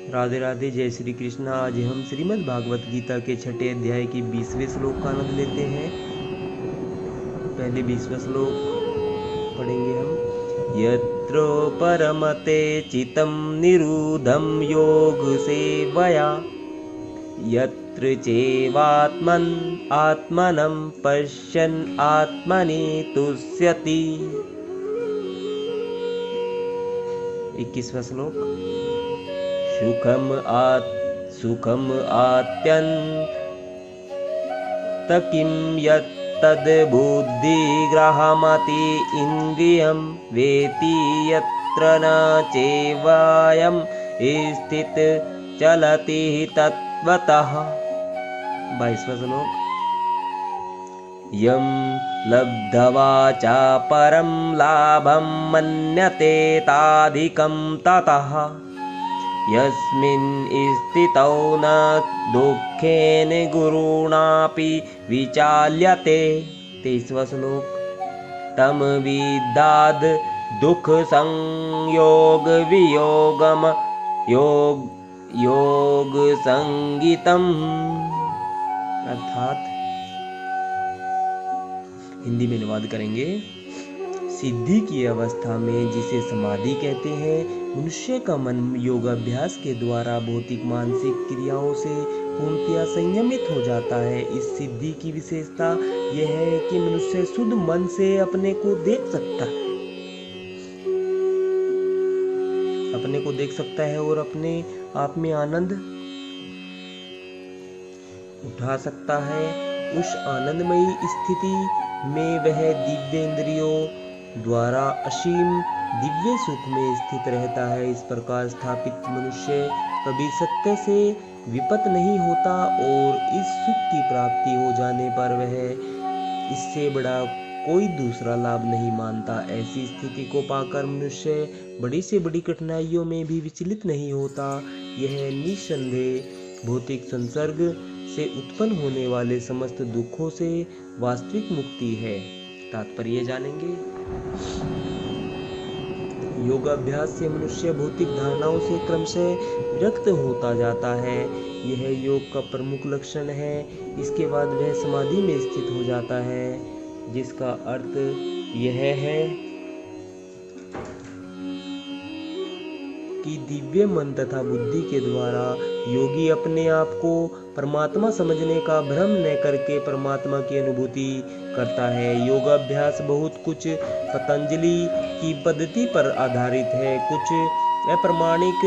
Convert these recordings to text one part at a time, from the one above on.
राधे राधे, जय श्री कृष्ण। आज हम श्रीमद् भागवत गीता के 6ठे अध्याय की 20वें श्लोक का आनंद लेते हैं। पहले 20वां श्लोक पढ़ेंगे हम। यत्र परमते चितं निरुद्धं योग सेवया, यत्र चैवात्मन् आत्मनं पश्यन् आत्मनि तुष्यति। 21वां श्लोक। सुखम आत्यन्त किं यत्तद् बुद्धिग्राहमति इन्द्रियं वेति यत्र न चैवायं स्थित चलति तत्त्वतः। 22वां श्लोक। यं लब्ध्वा च परं लाभं मन्यते ताधिकं ततः, यस्मिन् स्थितौ न दुःखेन गुरुणापि विचाल्यते। 23वां श्लोक। तं विद्याद् दुःख संयोग वियोगम योग संगीतम। अर्थात हिंदी में अनुवाद करेंगे। सिद्धि की अवस्था में जिसे समाधि कहते हैं, मनुष्य का मन योगाभ्यास के द्वारा भौतिक मानसिक क्रियाओं से पूर्णतया संयमित हो जाता है। इस सिद्धि की विशेषता यह है कि मनुष्य शुद्ध मन से अपने को देख सकता है और अपने आप में आनंद उठा सकता है। उस आनंदमयी स्थिति में वह दिव्य इंद्रियों द्वारा असीम दिव्य सुख में स्थित रहता है। इस प्रकार स्थापित मनुष्य कभी सत्य से विपत नहीं होता और इस सुख की प्राप्ति हो जाने पर वह इससे बड़ा कोई दूसरा लाभ नहीं मानता। ऐसी स्थिति को पाकर मनुष्य बड़ी से बड़ी कठिनाइयों में भी विचलित नहीं होता। यह निस्संदेह भौतिक संसर्ग से उत्पन्न होने वाले समस्त दुखों से वास्तविक मुक्ति है। तात्पर्य जानेंगे। योगाभ्यास से मनुष्य भौतिक धारणाओं से क्रमशः विरक्त होता जाता है। यह योग का प्रमुख लक्षण है। इसके बाद वह समाधि में स्थित हो जाता है, जिसका अर्थ यह है कि दिव्य मन तथा बुद्धि के द्वारा योगी अपने आप को परमात्मा समझने का भ्रम न करके परमात्मा की अनुभूति करता है। योगाभ्यास बहुत कुछ पतंजलि की पद्धति पर आधारित है। कुछ अप्रामाणिक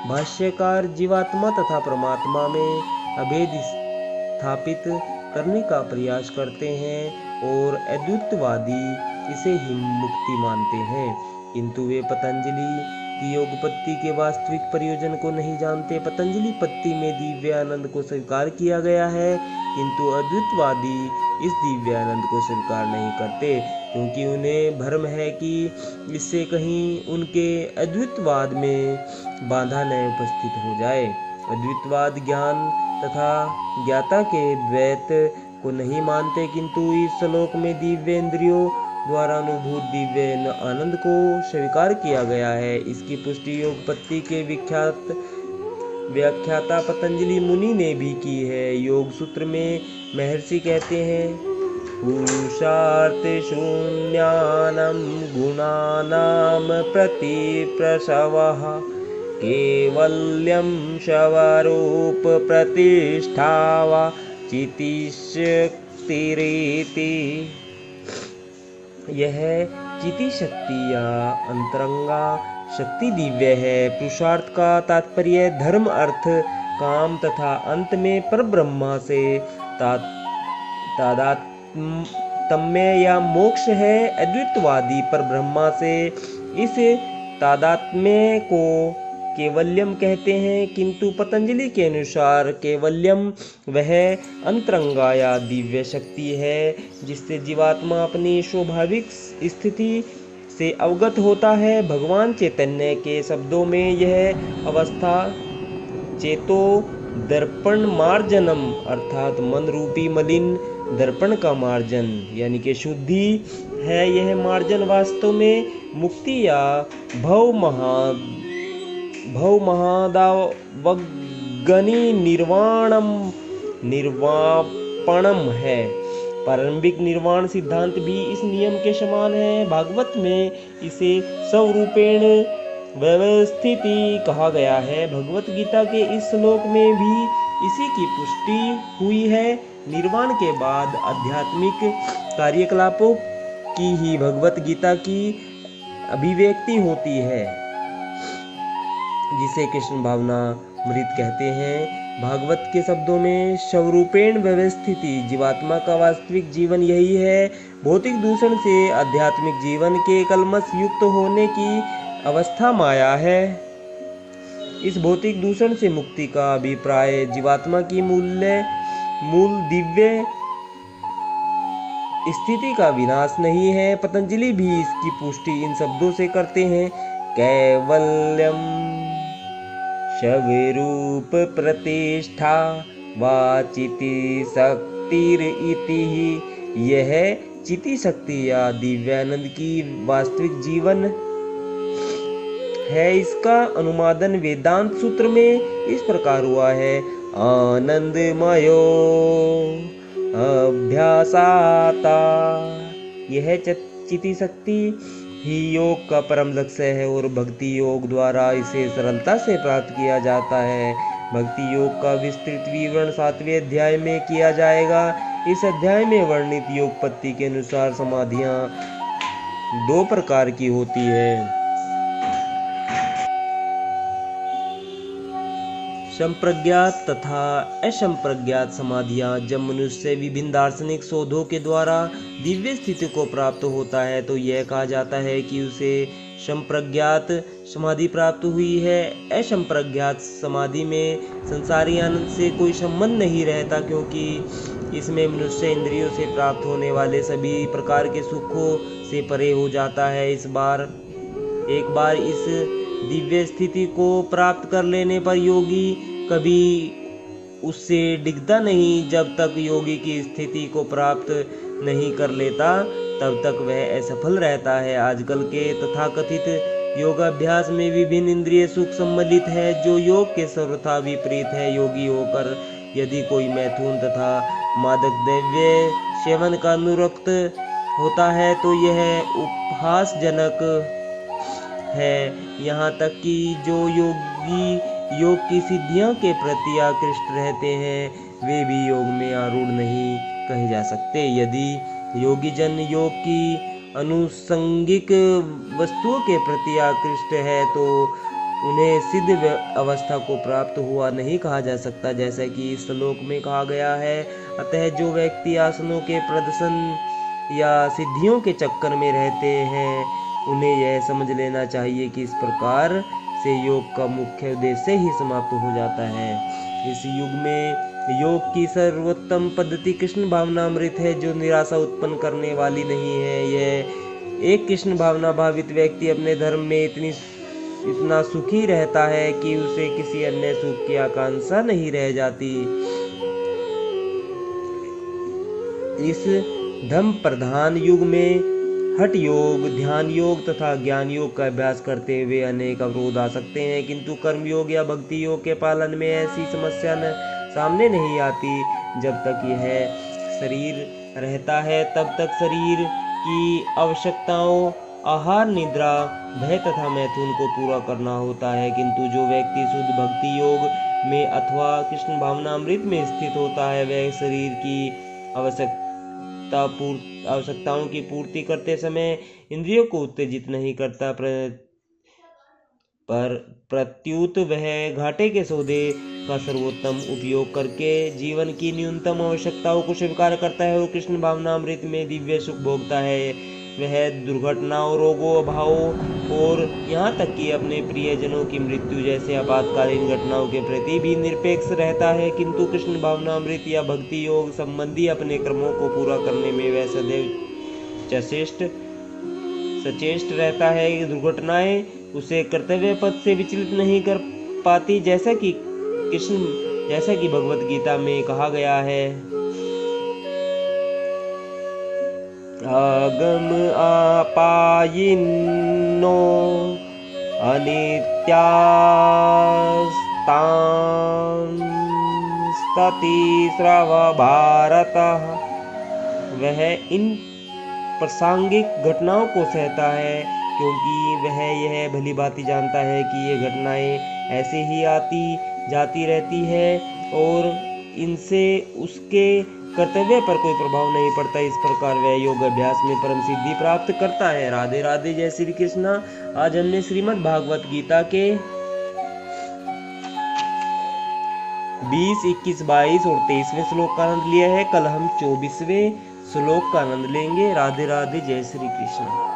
भाष्यकार जीवात्मा तथा परमात्मा में अभेद स्थापित करने का प्रयास करते हैं और अद्वैतवादी इसे ही मुक्ति मानते हैं, किंतु वे पतंजलि की योग पत्ति के वास्तविक प्रयोजन को नहीं जानते। पतंजलि पत्ति में दिव्य आनंद को स्वीकार किया गया है, किंतु अद्वैतवादी इस दिव्य आनंद को स्वीकार नहीं करते, क्योंकि उन्हें भ्रम है कि इससे कहीं उनके अद्वैतवाद में बाधा न उपस्थित हो जाए। अद्वैतवाद ज्ञान तथा ज्ञाता के द्वैत को नहीं मानते, किंतु इस श्लोक में दिव्य इंद्रियों द्वारा अनुभूत दिव्य आनंद को स्वीकार किया गया है। इसकी पुष्टि योग पत्ति के व्याख्याता पतंजलि मुनि ने भी की है। योग सूत्र में महर्षि कहते हैं, पुरुषार्थ शून्यानां गुणानां प्रतिप्रसवः कैवल्यं स्वरूप प्रतिष्ठा वा चितिशक्तिरिति। यह चिति शक्ति या अंतरंगा शक्ति दिव्य है। पुरुषार्थ का तात्पर्य धर्म, अर्थ, काम तथा अंत में परब्रह्म से तादात्म्य या मोक्ष है। अद्वैतवादी परब्रह्म से इस तादात्म्य को केवल्यम कहते हैं, किंतु पतंजलि के अनुसार केवल्यम वह अंतरंगा या दिव्य शक्ति है जिससे जीवात्मा अपनी स्वाभाविक स्थिति से अवगत होता है। भगवान चैतन्य के शब्दों में यह अवस्था चेतो दर्पण मार्जनम अर्थात मन रूपी मलिन दर्पण का मार्जन यानी कि शुद्धि है। यह मार्जन वास्तव में मुक्ति या भव भव महादावगनी निर्वापणम है। प्रारंभिक निर्वाण सिद्धांत भी इस नियम के समान है। भागवत में इसे स्वरूपेण व्यवस्थिति कहा गया है। भगवत गीता के इस श्लोक में भी इसी की पुष्टि हुई है। निर्वाण के बाद आध्यात्मिक कार्यकलापों की ही भगवत गीता की अभिव्यक्ति होती है, जिसे कृष्ण भावनामृत कहते हैं। भागवत के शब्दों में स्वरूपेण व्यवस्थिति, जीवात्मा का वास्तविक जीवन यही है। भौतिक दूषण से आध्यात्मिक जीवन के कलमश युक्त होने की अवस्था माया है। इस भौतिक दूषण से मुक्ति का अभिप्राय जीवात्मा की मूल दिव्य स्थिति का विनाश नहीं है। पतंजलि भी इसकी पुष्टि इन शब्दों से करते हैं, कैवल्यम स्वरूप प्रतिष्ठा वाचिति शक्तिर इति। यह चिति शक्ति या दिव्यानंद की वास्तविक जीवन है। इसका अनुवादन वेदांत सूत्र में इस प्रकार हुआ है, आनंदमयो अभ्यासाता। यह चिति शक्ति ही योग का परम लक्ष्य है और भक्ति योग द्वारा इसे सरलता से प्राप्त किया जाता है। भक्ति योग का विस्तृत विवरण 7वें अध्याय में किया जाएगा। इस अध्याय में वर्णित योग पद्धति के अनुसार समाधियां 2 प्रकार की होती है, संप्रज्ञात तथा असंप्रज्ञात समाधियां। जब मनुष्य विभिन्न दार्शनिक शोधों के द्वारा दिव्य स्थिति को प्राप्त होता है तो यह कहा जाता है कि उसे संप्रज्ञात समाधि प्राप्त हुई है। असंप्रज्ञात समाधि में संसारी आनंद से कोई संबंध नहीं रहता, क्योंकि इसमें मनुष्य इंद्रियों से प्राप्त होने वाले सभी प्रकार के सुखों से परे हो जाता है। एक बार इस दिव्य स्थिति को प्राप्त कर लेने पर योगी कभी उससे डिगता नहीं। जब तक योगी की स्थिति को प्राप्त नहीं कर लेता तब तक वह असफल रहता है। आजकल के तथाकथित योगाभ्यास में विभिन्न इंद्रिय सुख सम्मिलित है, जो योग के सर्वथा विपरीत है। योगी होकर यदि कोई मैथुन तथा मादक द्रव्य सेवन का अनुरक्त होता है तो यह उपहासजनक है। यहाँ तक कि जो योगी योग की सिद्धियों के प्रति आकृष्ट रहते हैं वे भी योग में आरूढ़ नहीं कहे जा सकते। यदि योगी जन योग की अनुसंगिक वस्तुओं के प्रति आकृष्ट है तो उन्हें सिद्ध अवस्था को प्राप्त हुआ नहीं कहा जा सकता, जैसा कि इस श्लोक में कहा गया है। अतः जो व्यक्ति आसनों के प्रदर्शन या सिद्धियों के चक्कर में रहते हैं उन्हें यह समझ लेना चाहिए कि इस प्रकार से योग का मुख्य उद्देश्य ही समाप्त हो जाता है। इस युग में योग की सर्वोत्तम पद्धति कृष्ण भावनामृत है, जो निराशा उत्पन्न करने वाली नहीं है। यह एक कृष्ण भावना भावित व्यक्ति अपने धर्म में इतना सुखी रहता है कि उसे किसी अन्य सुख की आकांक्षा नहीं रह जाती। इस धर्म प्रधान युग में हठ योग, ध्यान योग तथा ज्ञान योग का अभ्यास करते हुए अनेक अवरोध आ सकते हैं, किंतु कर्म योग या भक्ति योग के पालन में ऐसी समस्या सामने नहीं आती। जब तक यह शरीर रहता है तब तक शरीर की आवश्यकताओं आहार, निद्रा, भय तथा मैथुन को पूरा करना होता है, किंतु जो व्यक्ति शुद्ध भक्ति योग में अथवा कृष्ण भावनामृत में स्थित होता है वह शरीर की आवश्यकताओं की पूर्ति करते समय इंद्रियों को उत्तेजित नहीं करता, पर प्रत्युत वह घाटे के सौदे का सर्वोत्तम उपयोग करके जीवन की न्यूनतम आवश्यकताओं को स्वीकार करता है और कृष्ण भावनामृत में दिव्य सुख भोगता है। वह दुर्घटनाओं, रोगों, अभावों और यहाँ तक कि अपने प्रियजनों की मृत्यु जैसे आपातकालीन घटनाओं के प्रति भी निरपेक्ष रहता है, किंतु कृष्ण भावनामृत या भक्ति योग संबंधी अपने कर्मों को पूरा करने में वह सदैव सचेष्ट रहता है। दुर्घटनाएं उसे कर्तव्य पथ से विचलित नहीं कर पाती, जैसा कि भगवत गीता में कहा गया है, आगम आपायिनो अनित्यास्तांस्ततीस्रव भारतः। वह इन प्रासंगिक घटनाओं को सहता है क्योंकि वह यह भली भांति जानता है कि ये घटनाएं ऐसे ही आती जाती रहती है और इनसे उसके कर्तव्य पर कोई प्रभाव नहीं पड़ता। इस प्रकार वह योग अभ्यास में परम सिद्धि प्राप्त करता है। राधे राधे, जय श्री कृष्णा। आज हमने श्रीमद् भागवत गीता के 20, 21, 22 और 23वें श्लोक का आनंद लिया है। कल हम 24वें श्लोक का आनंद लेंगे। राधे राधे, जय श्री कृष्ण।